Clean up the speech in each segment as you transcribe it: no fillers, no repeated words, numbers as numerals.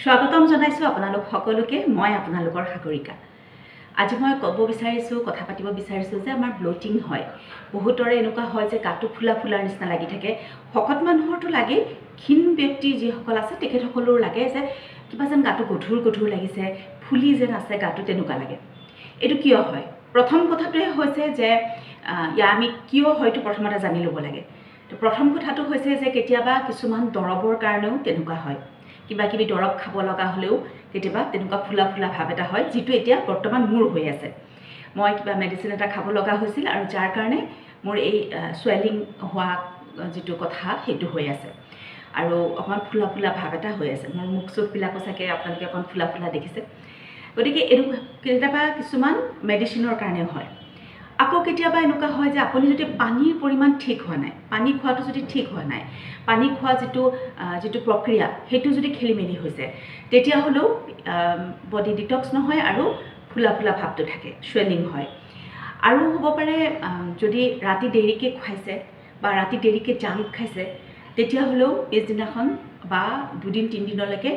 স্বাগতম জনাইছো আপোনালোক সকলোকে মই আপোনালোকৰ সাগৰিকা আজি মই ক'ব বিচাৰিছো কথা পাতিব বিচাৰিছো যে আমাৰ ব্লোটিং হয় বহুতৰে এনেকুৱা হয় যে গাটো ফুলা ফুলাৰ নিচিনা লাগি থাকে শকত মানুহৰটো লাগে ক্ষীণ ব্যক্তি যি সকল আছে তেখেত সকলৰ লাগে যে কিবা যেন গাটো গধুৰ গধুৰ লাগিছে ফুলি যেন আছে গাটো তেনেকুৱা লাগে এটো কিয় হয় প্ৰথম কথাটোৱে হৈছে যে আমি কিয় হয়তো প্ৰথমতে জানি ল'ব লাগে তো প্ৰথম কথাটো হৈছে যে কেতিয়াবা কিছুমান দৰবৰ কাৰণেও তেনেকুৱা হয় কিবা কিবি দৰব খাব লগা হলেও কেতিয়াবা তেনেকুৱা ফুলা ফুলা ভাব এটা হয় যেটো এতিয়া বৰ্তমান মোৰ হৈ আছে মই কিবা মেডিচিন এটা খাব লগা হৈছিল আৰু যাৰ কাৰণে মোৰ এই সোয়েলিং হোৱা যেটো কথা হেতু হৈ আছে আৰু অকমান ফুলা ফুলা ভাব এটা হৈ আছে মোৰ মুখ চুখ বিলাকো চাকে আপোনালোকে অকন ফুলা ফুলা দেখিছে গতিকে এটো কেতিয়াবা কিছুমান মেডিচিনৰ কাৰণেও হয় আকৌ কেতিয়াবা এনেকুৱা হয় যে আপুনি যদি পানীৰ পৰিমাণ ঠিক হোৱা নাই পানী খোৱাটো যদি ঠিক হোৱা নাই পানী খোৱা যেটো প্ৰক্ৰিয়া হেতু যদি খেলিমেলি হৈছে তেতিয়া হলো বডি ডিটক্স নহয় আৰু ফুলা ফুলা ভাবটো থাকে সোয়েলিং হয় আৰু হ'ব পাৰে যদি ৰাতি দেৰিকে খাইছে বা ৰাতি দেৰিকে জাংক খাইছে তেতিয়া হলো পিছদিনাখন বা দুদিন তিন দিনলৈকে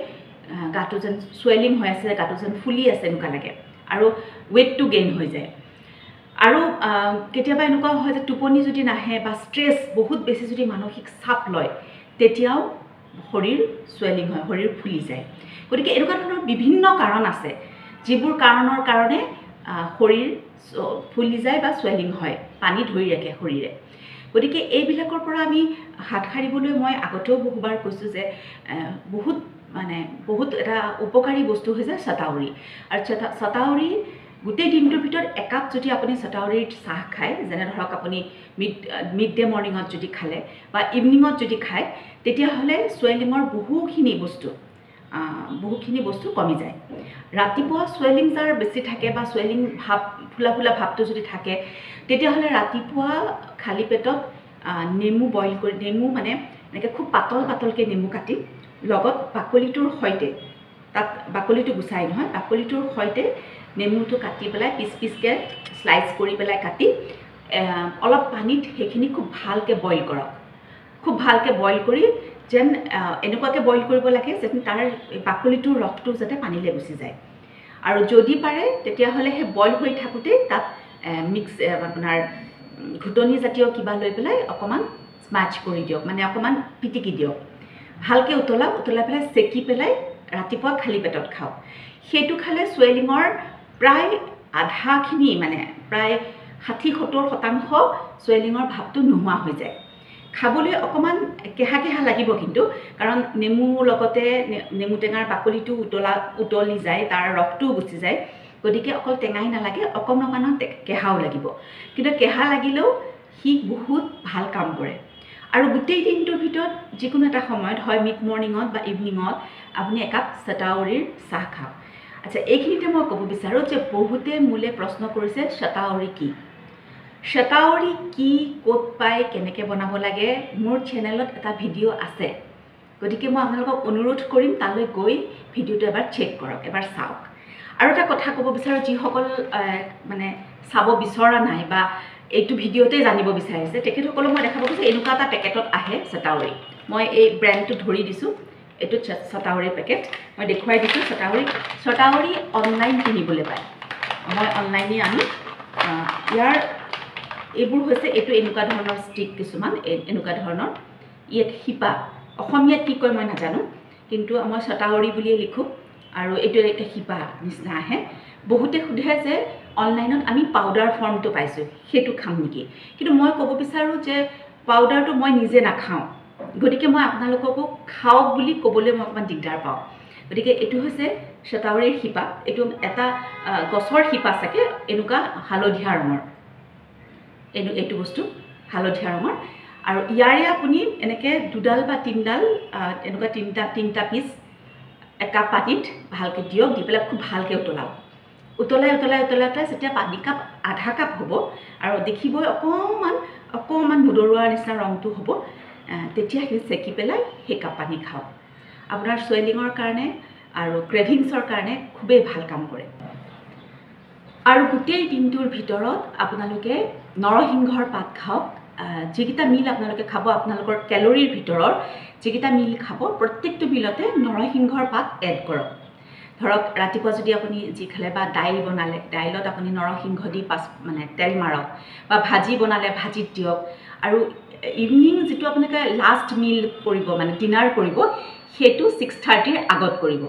গাটো যেন সোয়েলিং হৈ আছে গাটো যেন ফুলি আছে এনেকুৱা লাগে আৰু ওয়েটটো গেইন হৈ যায় আৰু কেতিয়াবা এনেকুৱা হয় যে টোপনি যদি নাহে বা স্ট্ৰেছ বহুত বেছি যদি মানসিক চাপ লয় তেতিয়াও শৰীৰ সোয়েলিং হয় শৰীৰ ফুলি যায় গতিকে এনেকুৱা ধৰণৰ বিভিন্ন কাৰণ আছে যিবোৰ কাৰণৰ কাৰণে শৰীৰ ফুলি যায় বা সোয়েলিং হয় পানী ধৰি ৰাখে শৰীৰে গতিকে এই বিলাকৰ পৰা আমি হাত খাৰিবলৈ মই আগতেও বহুবাৰ কৈছো যে বহুত এটা উপকাৰী বস্তু হৈছে শতাৱৰী আৰু শতাৱৰী গোটেই দিনটোৰ ভিতৰত একাপ যদি আপুনি শতাৱৰীৰ চাহ খায় যেনে ধৰক আপুনি মিড ডে মৰ্নিঙত যদি খালে বা ইভিনিঙত যদি খায় তেতিয়া হলে সোয়েলিঙৰ বহুখিনি বস্তু কমি যায় ৰাতিপুৱা সোয়েলিং যাৰ বেছি থাকে বা সোয়েলিং ভাব ফুলা ফুলা ভাবটো যদি থাকে তেতিয়া হলে ৰাতিপুৱা খালি পেটত নেমু বইল কৰি নেমু মানে এনেকৈ খুব পাতল পাতলকৈ নেমু কাটি লগত বাকলিটোৰ সৈতে তাত বাকলিটো গুছাই নহয় বাকলিটোৰ সৈতে নেমুটো কাটি পেলাই পিস পিসকে স্লাইস কৰি পেলাই কাটি অলপ পানীত হেখিনি খুব ভালকে বইল কৰক খুব ভালকে বইল কৰি যেন এনেকুৱাকে বইল কৰিব লাগে যেন তাৰ বাকলিটোৰ ৰসটো যাতে পানীলে গুছি যায় আৰু যদি পাৰে তেতিয়া হলে হে বইল হৈ থাকুতে তাত মিক্স আপোনাৰ ঘুটনি জাতীয় কিবা লৈ পেলাই অকমান স্মাচ কৰি দিয়ক মানে অকমান পিটিকি দিয়ক ভালকে উতলাই পেলাই সেকি পেলাই ৰাতিপুৱা খালি পেটত খাও হেতু খালে সোয়েলিঙৰ প্ৰায় আধাখিনি মানে প্ৰায় 60-70% সোয়েলিঙৰ ভাবটো নোহোৱা হৈ যায় খাবলৈ অকমান কেহা লাগিব কিন্তু কাৰণ নেমু লগতে নেমু টেঙাৰ বাকলিটো উতলি যায় তাৰ ৰসটো গুছি যায় গতিকে অকল টেঙাই নালাগে অকমানত কেহাও লাগিব কিন্তু কেহা লাগিলেও হি বহুত ভাল কাম কৰে আৰু গোটেই দিনটোৰ ভিতৰত যিকোনো এটা সময়ত হয় মিড মৰ্নিঙত বা ইভিনিঙত আপুনি একাপ শতাৱৰীৰ চাহ খাওক আচ্ছা এইখিনিতে মই ক'ব বিচাৰো যে বহুতে মোলে প্ৰশ্ন কৰিছে শতাৱৰী কি ক'ত পায় কেনেকৈ বনাব লাগে মোৰ চেনেলত এটা ভিডিঅ' আছে গতিকে মই আপোনালোকক অনুৰোধ কৰিম তালৈ গৈ ভিডিঅ'টো এবাৰ চেক কৰক এবাৰ চাওক আৰু এটা কথা ক'ব বিচাৰো যিসকল মানে চাব বিচৰা নাই বা এইটো ভিডিঅ'তে জানিব বিচাৰিছে তেখেতসকলক মই দেখাব বিচাৰিছো এনেকুৱা এটা পেকেটত আহে শতাৱৰী মই এই ব্ৰ্যান্ডটো ধৰি দিছো এটো শতাৱৰী পেকেট মই দেখুৱাই দিছো শতাৱৰী অনলাইন কিনিবলৈ পায় মই অনলাইনে আনি ইয়াৰ এইবোৰ হৈছে এটো এনেকুৱা ধৰণৰ ষ্টিক কিছুমান এনেকুৱা ধৰণৰ ইয়াত হিপা অসমীয়াত কি কয় মই নাজানো কিন্তু মই শতাৱৰী বুলি লিখো আৰু এটো এটা হিপা নিচিনা আহে বহুতে সুধে যে অনলাইনত আমি পাউডাৰ ফৰ্মটো পাইছো হেতু খাম নেকি কিন্তু মই ক'ব বিচাৰো যে পাউডাৰটো মই নিজে নাখাও গতিকে মই আপোনালোককো খাওক বুলি ক'বলৈ মই অকমান দিগদাৰ পাওঁ গতিকে এটো হৈছে শতাৱৰীৰ হিপা এটো এটা গছৰ হিপা থাকে এনেকুৱা হালধীয়া ৰঙৰ এটো বস্তু হালধীয়া ৰঙৰ আৰু ইয়াৰে আপুনি এনেকে দুডাল বা তিনডাল এনেকুৱা তিনটা পিস একাপ পানীত ভালকে দিয়ক দি পেলাই খুব ভালকে উতলাই যেতিয়া পানী কাপ আধা কাপ হ'ব আৰু দেখিবই অকমান মুদৰুৱাৰ নিচিনা ৰংটো হ'ব তেতিয়া হে সেকি পেলাই হে কাপ পানী খাওক আপোনাৰ সোয়েলিঙৰ কাৰণে আৰু ক্ৰেভিংছৰ কাৰণে খুবেই ভাল কাম কৰে আৰু গোটেই দিনটোৰ ভিতৰত আপোনালোকে নৰসিংহৰ পাত খাওক যিকেইটা মিল আপোনালোকে খাব আপোনালোকৰ কেলৰিৰ ভিতৰৰ যিকেইটা মিল খাব প্ৰত্যেকটো মিলতে নৰসিংহৰ পাত এড কৰক ধৰক ৰাতিপুৱা যদি আপুনি যি খালে বা দাইল বনালে দাইলত আপুনি নৰসিংহ দি মানে তেল মাৰক বা ভাজি বনালে ভাজিত দিয়ক আৰু ইভিনিং যিটো আপোনালোকে লাষ্ট মিল কৰিব মানে ডিনাৰ কৰিব সেইটো 6:30ৰ আগত কৰিব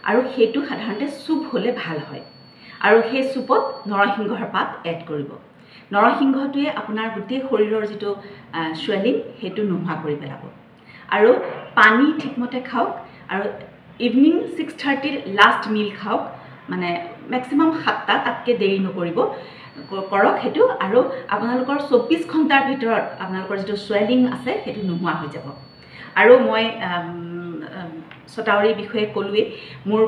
আৰু সেইটো সাধাৰণতে চুপ হ'লে ভাল হয় আৰু সেই চুপত নৰসিংহৰ পাত এড কৰিব নৰসিংহটোৱে আপোনাৰ গোটেই শৰীৰৰ যিটো সোৱেলিং সেইটো নোহোৱা কৰি পেলাব আৰু পানী ঠিকমতে খাওক আৰু ইভিনিং 6:30ৰ লাষ্ট মিল খাওক মানে মেক্সিমাম 7টা তাতকৈ দেৰি নকৰিব কৰক সেইটো আৰু আপোনালোকৰ 24 ঘণ্টাৰ ভিতৰত আপোনালোকৰ যিটো সোৱেলিং আছে সেইটো নোহোৱা হৈ যাব আৰু মই শতাৱৰীৰ বিষয়ে ক'লোৱেই মোৰ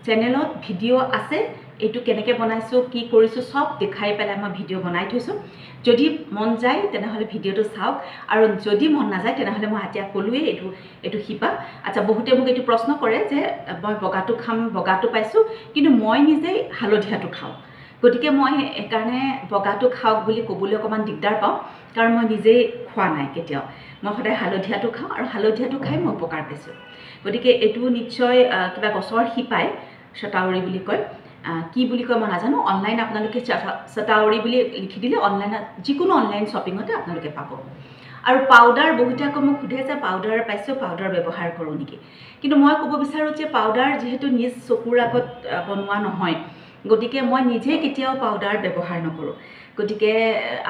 চেনেলত ভিডিঅ' আছে এইটো কেনেকৈ বনাইছোঁ কি কৰিছোঁ সব দেখাই পেলাই মই ভিডিঅ' বনাই থৈছোঁ যদি মন যায় তেনেহ'লে ভিডিঅ'টো চাওক আৰু যদি মন নাযায় তেনেহ'লে মই এতিয়া ক'লোৱেই এইটো শিপা আচ্ছা বহুতে মোক এইটো প্ৰশ্ন কৰে যে মই বগাটো খাম বগাটো পাইছোঁ কিন্তু মই নিজেই হালধীয়াটো খাওঁ গতিকে মই এইকাৰণে বগাটো খাওক বুলি ক'বলৈ অকণমান দিগদাৰ পাওঁ কাৰণ মই নিজেই খোৱা নাই কেতিয়াও মই সদায় হালধীয়াটো খাওঁ আৰু হালধীয়াটো খাই মই উপকাৰ পাইছোঁ গতিকে এইটো নিশ্চয় কিবা গছৰ শিপাই শতাৱৰী বুলি কয় কি বুলি কয় মই নাজানো অনলাইন আপোনালোকে শতাৱৰী বুলি লিখি দিলে অনলাইনত যিকোনো অনলাইন শ্বপিঙতে আপোনালোকে পাব আৰু পাউডাৰ বহুতে আকৌ মোক সোধে যে পাউডাৰ পাইছোঁ পাউডাৰ ব্যৱহাৰ কৰোঁ নেকি কিন্তু মই ক'ব বিচাৰোঁ যে পাউডাৰ যিহেতু নিজ চকুৰ আগত বনোৱা নহয় গতিকে মই নিজে কেতিয়াও পাউডাৰ ব্যৱহাৰ নকৰোঁ গতিকে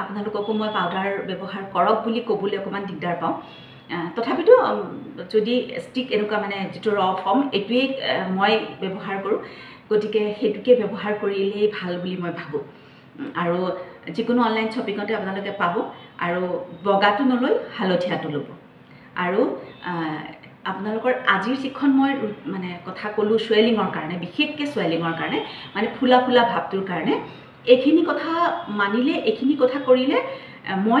আপোনালোককো মই পাউডাৰ ব্যৱহাৰ কৰক বুলি ক'বলৈ অকণমান দিগদাৰ পাওঁ তথাপিতো যদি ষ্টিক এনেকুৱা মানে যিটো ৰ ফৰ্ম এইটোৱেই মই ব্যৱহাৰ কৰোঁ গতিকে সেইটোকে ব্যৱহাৰ কৰিলেই ভাল বুলি মই ভাবোঁ আৰু যিকোনো অনলাইন শ্বপিঙতে আপোনালোকে পাব আৰু বগাটো নলৈ হালধীয়াটো ল'ব আৰু আপোনালোকৰ আজিৰ যিখন মই মানে কথা ক'লোঁ সোৱেলিঙৰ কাৰণে বিশেষকৈ সোৱেলিঙৰ কাৰণে মানে ফুলা ফুলা ভাৱটোৰ কাৰণে এইখিনি কথা মানিলে এইখিনি কথা কৰিলে মই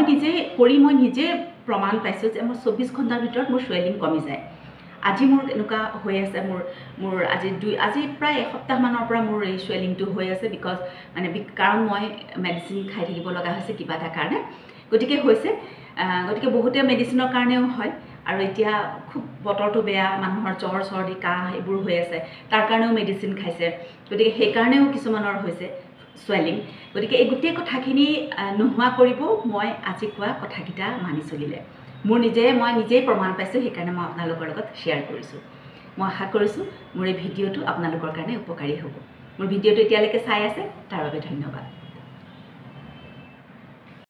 নিজে প্ৰমাণ পাইছোঁ যে মোৰ 24 ঘণ্টাৰ ভিতৰত মোৰ সোৱেলিং কমি যায় আজি মোৰ এনেকুৱা হৈ আছে মোৰ আজি প্ৰায় এসপ্তাহমানৰ পৰা মোৰ এই সোৱেলিংটো হৈ আছে বিকজ মানে কাৰণ মই মেডিচিন খাই থাকিব লগা হৈছে কিবা এটা কাৰণে গতিকে হৈছে গতিকে বহুতে মেডিচিনৰ কাৰণেও হয় আৰু এতিয়া খুব বতৰটো বেয়া মানুহৰ জ্বৰ চৰ্দি কাহ এইবোৰ হৈ আছে তাৰ কাৰণেও মেডিচিন খাইছে গতিকে সেইকাৰণেও কিছুমানৰ হৈছে সোৱেলিং গতিকে এই গোটেই কথাখিনি নোহোৱা কৰিব মই আজি কোৱা কথাকেইটা মানি চলিলে মই নিজেই প্ৰমাণ পাইছোঁ সেইকাৰণে মই আপোনালোকৰ লগত শ্বেয়াৰ কৰিছোঁ মই আশা কৰিছোঁ মোৰ এই ভিডিঅ'টো আপোনালোকৰ কাৰণে উপকাৰী হ'ব মোৰ ভিডিঅ'টো এতিয়ালৈকে চাই আছে তাৰ বাবে ধন্যবাদ